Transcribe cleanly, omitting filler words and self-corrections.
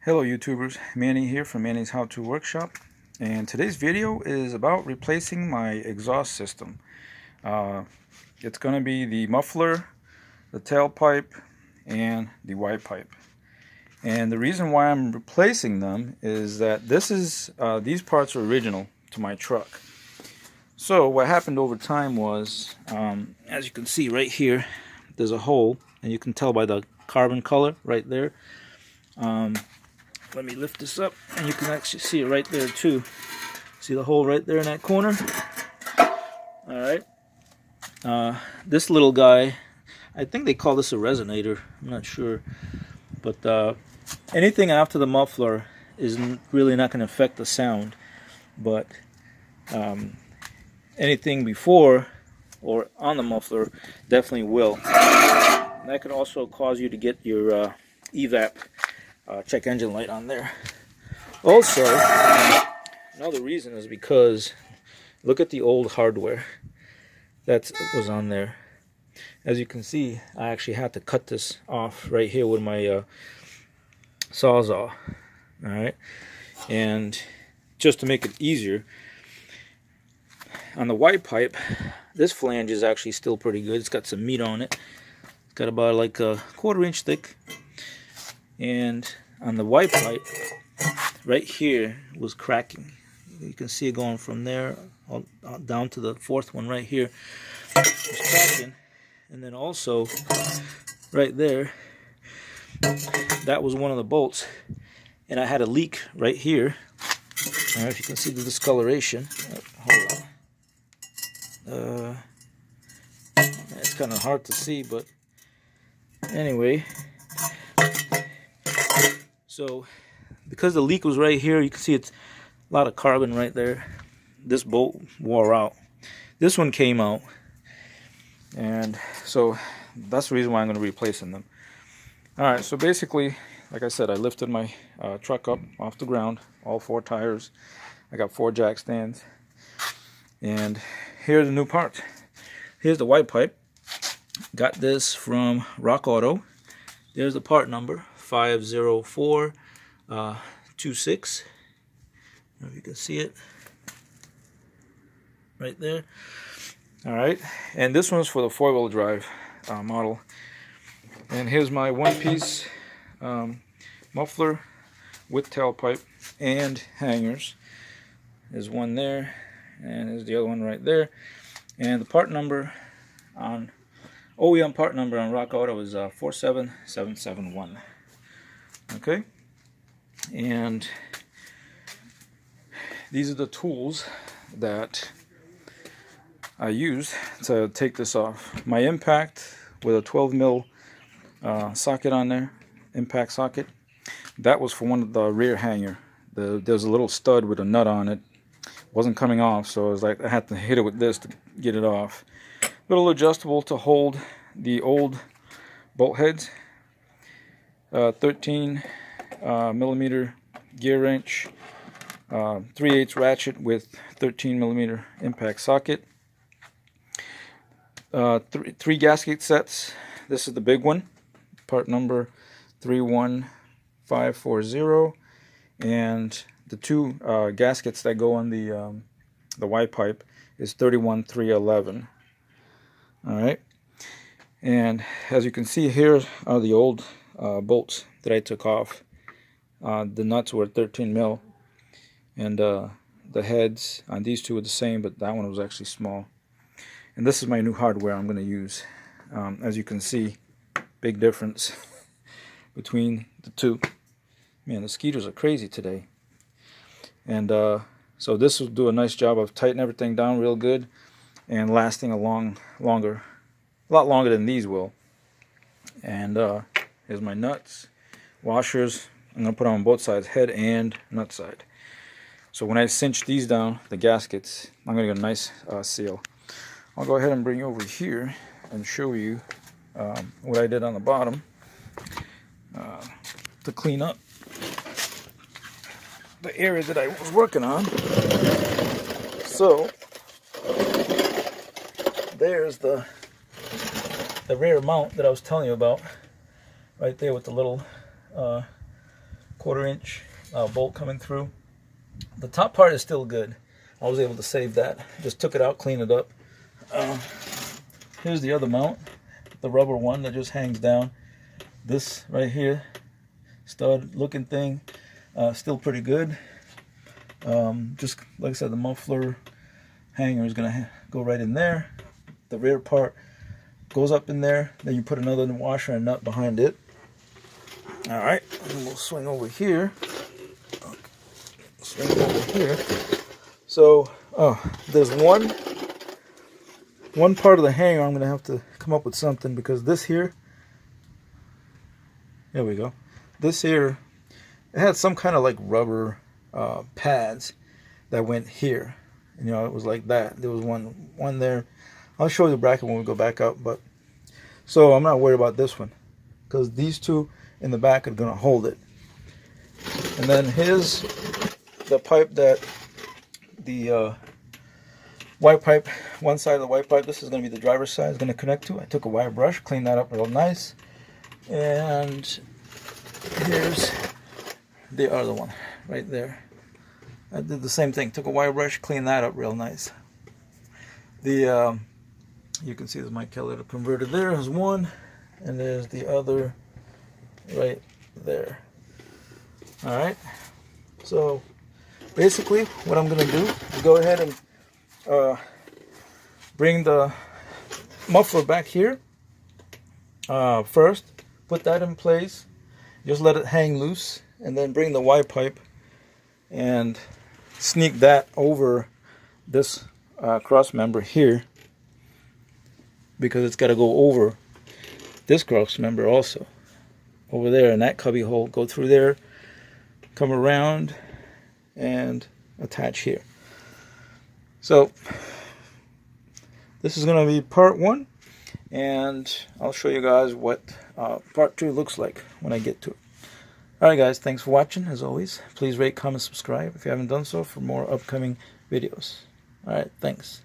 Hello YouTubers, Manny here from Manny's How To Workshop, and today's video is about replacing my exhaust system. It's going to be the muffler, the tailpipe, and the Y pipe. And the reason why I'm replacing them is that these parts are original to my truck. So what happened over time was, as you can see right here, there's a hole, and you can tell by the carbon color right there. Let me lift this up and you can actually see it right there too. See the hole right there in that corner? Alright. This little guy, I think they call this a resonator. I'm not sure. But anything after the muffler is really not going to affect the sound. But anything before or on the muffler definitely will. And that could also cause you to get your evap check engine light on there. Also, another reason is because look at the old hardware that was on there. As you can see, I actually had to cut this off right here with my Sawzall. Alright, and just to make it easier, on the Y pipe, this flange is actually still pretty good. It's got some meat on it. It's got about like a 1/4 inch thick. And on the Y pipe, right here was cracking. You can see it going from there all down to the fourth one right here. It's cracking. And then also, right there, that was one of the bolts. And I had a leak right here. I don't know if you can see the discoloration. Hold on. It's kind of hard to see, but anyway. So, because the leak was right here, you can see it's a lot of carbon right there. This bolt wore out. This one came out. And so, that's the reason why I'm going to be replacing them. Alright, so basically, like I said, I lifted my truck up off the ground, all 4 tires. I got 4 jack stands. And here's the new part. Here's the Y pipe. Got this from Rock Auto. There's the part number. 50426. If you can see it right there. Alright, and this one's for the 4-wheel drive model. And here's my one-piece muffler with tailpipe and hangers. There's one there, and there's the other one right there. And the part number on OEM part number on Rock Auto is 47771. Okay, and these are the tools that I used to take this off. My impact with a 12 mil socket on there, impact socket. That was for one of the rear hanger. There's a little stud with a nut on it. Wasn't coming off, so I was like, I had to hit it with this to get it off. Little adjustable to hold the old bolt heads. 13 millimeter gear wrench, 3/8 ratchet with 13 millimeter impact socket, 3 gasket sets. This is the big one, part number 31540, and the 2 gaskets that go on the Y pipe is 31311. All right, and as you can see, here are the old bolts that I took off. The nuts were 13 mil, and the heads on these 2 were the same, but that one was actually small. And this is my new hardware I'm going to use. As you can see, big difference between the 2. Man, the skeeters are crazy today. And so this will do a nice job of tightening everything down real good and lasting a lot longer than these will. And here's my nuts, washers. I'm going to put on both sides, head and nut side. So when I cinch these down, the gaskets, I'm going to get a nice seal. I'll go ahead and bring you over here and show you what I did on the bottom to clean up the area that I was working on. So there's the rear mount that I was telling you about, right there with the little 1/4" bolt coming through. The top part is still good. I was able to save that. Just took it out, clean it up. Here's the other mount, the rubber one that just hangs down. This right here, stud looking thing, still pretty good. Just like I said, the muffler hanger is gonna go right in there. The rear part goes up in there. Then you put another washer and nut behind it. All right, and we'll swing over here. Swing over here. So, there's one part of the hanger I'm gonna have to come up with something, because this here, there we go. This here, it had some kind of like rubber pads that went here. You know, it was like that. There was one there. I'll show you the bracket when we go back up. But so I'm not worried about this one, because these two in the back are gonna hold it. And then here's the pipe that the white pipe, one side of the white pipe. This is going to be the driver's side. It's going to connect to. I took a wire brush, cleaned that up real nice, and here's the other one right there. I did the same thing. Took a wire brush, cleaned that up real nice. The you can see there's my catalytic converter there. There's one, and there's the other right there. All right. So basically, what I'm going to do is go ahead and bring the muffler back here first, put that in place, just let it hang loose, and then bring the Y pipe and sneak that over this cross member here, because it's got to go over this cross member also, over there in that cubby hole, go through there, come around and attach here. So this is going to be part 1, and I'll show you guys what part 2 looks like when I get to it. Alright guys, thanks for watching. As always, please rate, comment, subscribe if you haven't done so for more upcoming videos. Alright, thanks.